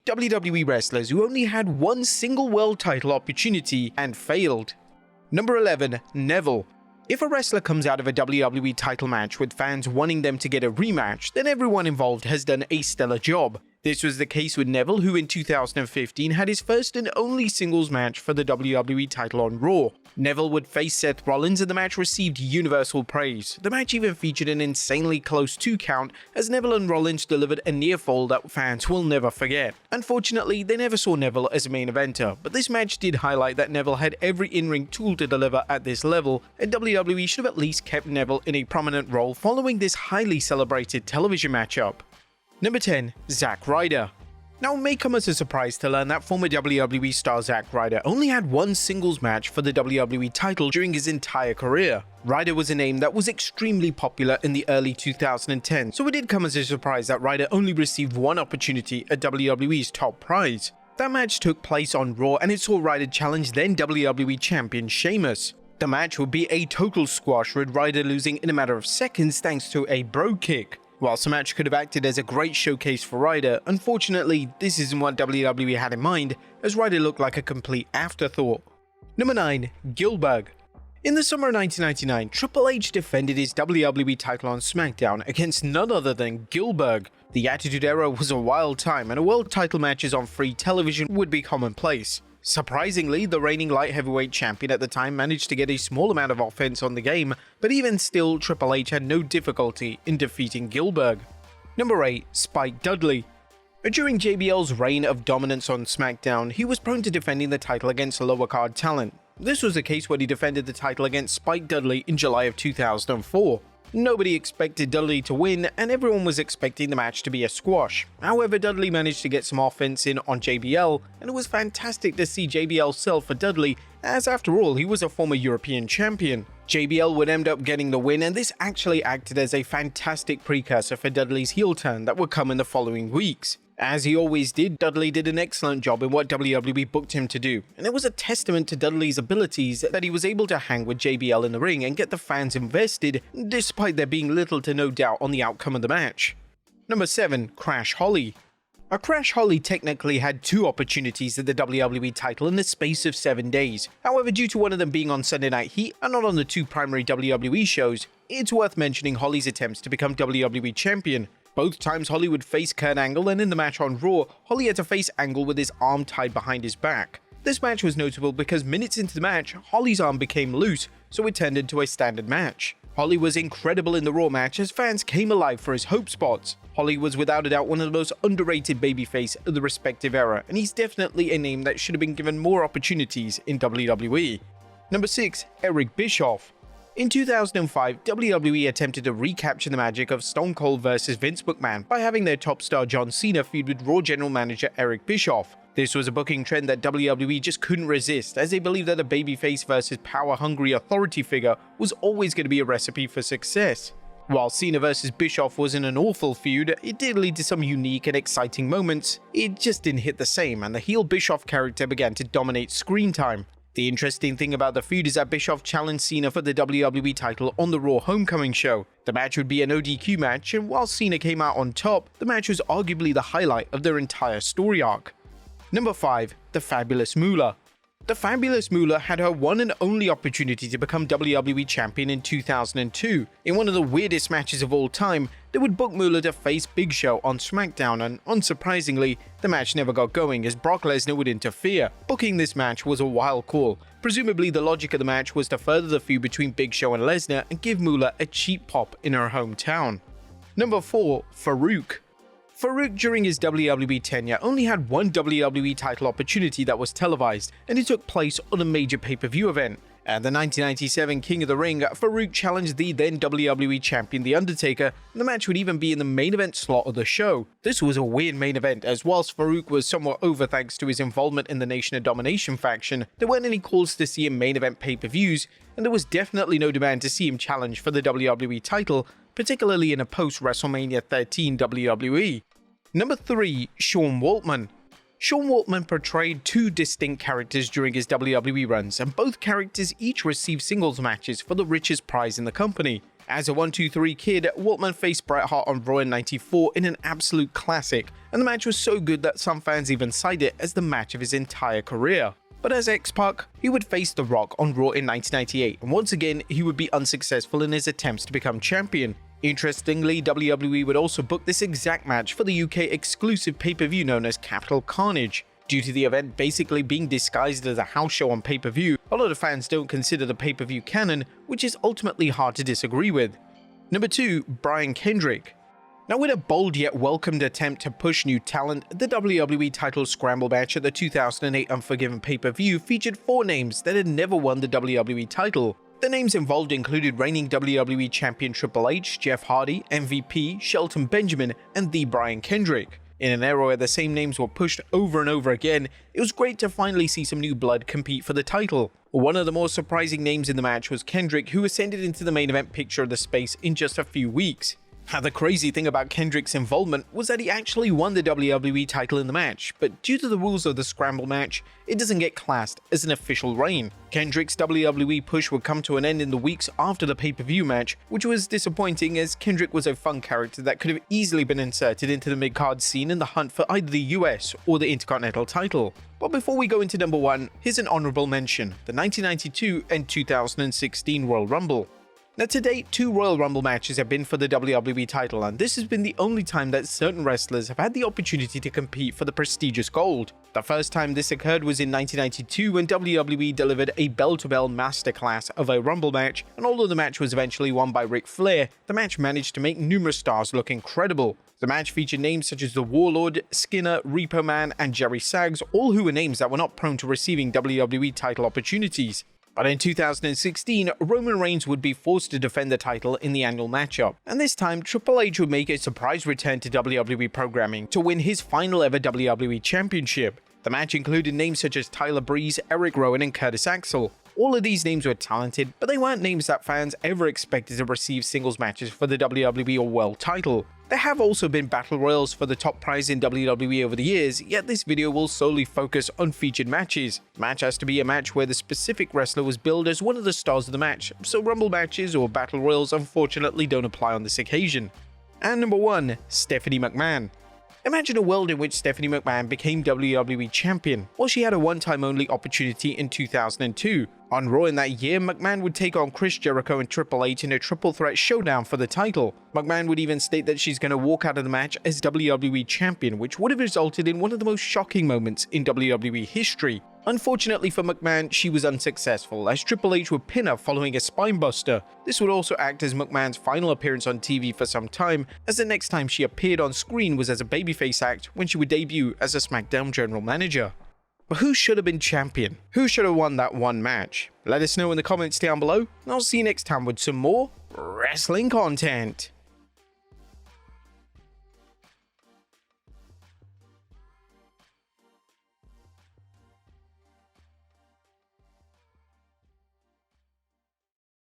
WWE wrestlers who only had one single world title opportunity and failed. Number 11. Neville. If a wrestler comes out of a WWE title match with fans wanting them to get a rematch, then everyone involved has done a stellar job. This was the case with Neville, who in 2015 had his first and only singles match for the WWE title on Raw. Neville would face Seth Rollins and the match received universal praise. The match even featured an insanely close 2 count as Neville and Rollins delivered a near fall that fans will never forget. Unfortunately, they never saw Neville as a main eventer, but this match did highlight that Neville had every in-ring tool to deliver at this level, and WWE should have at least kept Neville in a prominent role following this highly celebrated television matchup. Number 10. Zack Ryder. Now, it may come as a surprise to learn that former WWE star Zack Ryder only had one singles match for the WWE title during his entire career. Ryder was a name that was extremely popular in the early 2010s, so it did come as a surprise that Ryder only received one opportunity at WWE's top prize. That match took place on Raw and it saw Ryder challenge then WWE champion Sheamus. The match would be a total squash, with Ryder losing in a matter of seconds thanks to a bro kick. Whilst the match could have acted as a great showcase for Ryder, unfortunately, this isn't what WWE had in mind, as Ryder looked like a complete afterthought. Number 9. Goldberg. In the summer of 1999, Triple H defended his WWE title on SmackDown against none other than Goldberg. The Attitude Era was a wild time, and a world title matches on free television would be commonplace. Surprisingly, the reigning light heavyweight champion at the time managed to get a small amount of offense on the game, but even still, Triple H had no difficulty in defeating Goldberg. Number 8. Spike Dudley. During JBL's reign of dominance on SmackDown, he was prone to defending the title against lower card talent. This was the case when he defended the title against Spike Dudley in July of 2004. Nobody expected Dudley to win, and everyone was expecting the match to be a squash. However, Dudley managed to get some offense in on JBL, and it was fantastic to see JBL sell for Dudley, as after all, he was a former European champion. JBL would end up getting the win, and this actually acted as a fantastic precursor for Dudley's heel turn that would come in the following weeks. As he always did, Dudley did an excellent job in what WWE booked him to do, and it was a testament to Dudley's abilities that he was able to hang with JBL in the ring and get the fans invested, despite there being little to no doubt on the outcome of the match. Number 7. Crash Holly. Crash Holly technically had 2 opportunities at the WWE title in the space of 7 days. However, due to one of them being on Sunday Night Heat and not on the 2 primary WWE shows, it's worth mentioning Holly's attempts to become WWE champion. Both times Holly would face Kurt Angle, and in the match on Raw, Holly had to face Angle with his arm tied behind his back. This match was notable because minutes into the match, Holly's arm became loose, so it turned into a standard match. Holly was incredible in the Raw match as fans came alive for his hope spots. Holly was without a doubt one of the most underrated babyface of the respective era, and he's definitely a name that should have been given more opportunities in WWE. Number 6. Eric Bischoff. In 2005, WWE attempted to recapture the magic of Stone Cold vs Vince McMahon by having their top star John Cena feud with Raw General Manager Eric Bischoff. This was a booking trend that WWE just couldn't resist, as they believed that a babyface versus power-hungry authority figure was always going to be a recipe for success. While Cena vs Bischoff wasn't an awful feud, it did lead to some unique and exciting moments. It just didn't hit the same, and the heel Bischoff character began to dominate screen time. The interesting thing about the feud is that Bischoff challenged Cena for the WWE title on the Raw Homecoming show. The match would be an ODQ match, and while Cena came out on top, the match was arguably the highlight of their entire story arc. Number 5. The Fabulous Mooer. The Fabulous Mooer had her one and only opportunity to become WWE champion in 2002. In one of the weirdest matches of all time, they would book Mooer to face Big Show on SmackDown, and unsurprisingly, the match never got going as Brock Lesnar would interfere. Booking this match was a wild call. Presumably, the logic of the match was to further the feud between Big Show and Lesnar and give Mooer a cheap pop in her hometown. Number 4. Farouk. Farouk, during his WWE tenure, only had one WWE title opportunity that was televised, and it took place on a major pay-per-view event. At the 1997 King of the Ring, Farouk challenged the then WWE champion The Undertaker, and the match would even be in the main event slot of the show. This was a weird main event, as whilst Farouk was somewhat over thanks to his involvement in the Nation of Domination faction, there weren't any calls to see him main event pay-per-views, and there was definitely no demand to see him challenge for the WWE title, particularly in a post-WrestleMania 13 WWE. Number 3. Shawn Waltman. Shawn Waltman portrayed 2 distinct characters during his WWE runs, and both characters each received singles matches for the richest prize in the company. As a 1-2-3 kid, Waltman faced Bret Hart on Raw in '94 in an absolute classic, and the match was so good that some fans even cite it as the match of his entire career. But as X-Pac, he would face The Rock on Raw in 1998, and once again, he would be unsuccessful in his attempts to become champion. Interestingly, WWE would also book this exact match for the UK exclusive pay-per-view known as Capital Carnage. Due to the event basically being disguised as a house show on pay-per-view, a lot of fans don't consider the pay-per-view canon, which is ultimately hard to disagree with. Number 2. Brian Kendrick. Now, with a bold yet welcomed attempt to push new talent, the WWE title scramble match at the 2008 Unforgiven pay-per-view featured 4 names that had never won the WWE title. The names involved included reigning WWE Champion Triple H, Jeff Hardy, MVP, Shelton Benjamin, and the Brian Kendrick. In an era where the same names were pushed over and over again, it was great to finally see some new blood compete for the title. One of the more surprising names in the match was Kendrick, who ascended into the main event picture of the space in just a few weeks. Now, the crazy thing about Kendrick's involvement was that he actually won the WWE title in the match, but due to the rules of the scramble match, it doesn't get classed as an official reign. Kendrick's WWE push would come to an end in the weeks after the pay-per-view match, which was disappointing as Kendrick was a fun character that could have easily been inserted into the mid-card scene in the hunt for either the US or the Intercontinental title. But before we go into number 1, here's an honorable mention: the 1992 and 2016 Royal Rumble. Now, to date, 2 Royal Rumble matches have been for the WWE title, and this has been the only time that certain wrestlers have had the opportunity to compete for the prestigious gold. The first time this occurred was in 1992 when WWE delivered a bell-to-bell masterclass of a Rumble match, and although the match was eventually won by Ric Flair, the match managed to make numerous stars look incredible. The match featured names such as the Warlord, Skinner, Repo Man, and Jerry Saggs, all who were names that were not prone to receiving WWE title opportunities. But in 2016, Roman Reigns would be forced to defend the title in the annual matchup, and this time Triple H would make a surprise return to WWE programming to win his final ever WWE Championship. The match included names such as Tyler Breeze, Eric Rowan, and Curtis Axel. All of these names were talented, but they weren't names that fans ever expected to receive singles matches for the WWE or World title. There have also been battle royals for the top prize in WWE over the years, yet this video will solely focus on featured matches. The match has to be a match where the specific wrestler was billed as one of the stars of the match, so Rumble matches or battle royals unfortunately don't apply on this occasion. And number 1, Stephanie McMahon. Imagine a world in which Stephanie McMahon became WWE Champion. Well, she had a one-time only opportunity in 2002. On Raw in that year, McMahon would take on Chris Jericho and Triple H in a triple threat showdown for the title. McMahon would even state that she's going to walk out of the match as WWE Champion, which would have resulted in one of the most shocking moments in WWE history. Unfortunately for McMahon, she was unsuccessful, as Triple H would pin her following a spinebuster. This would also act as McMahon's final appearance on TV for some time, as the next time she appeared on screen was as a babyface act when she would debut as a SmackDown General Manager. But who should have been champion? Who should have won that one match? Let us know in the comments down below, and I'll see you next time with some more wrestling content.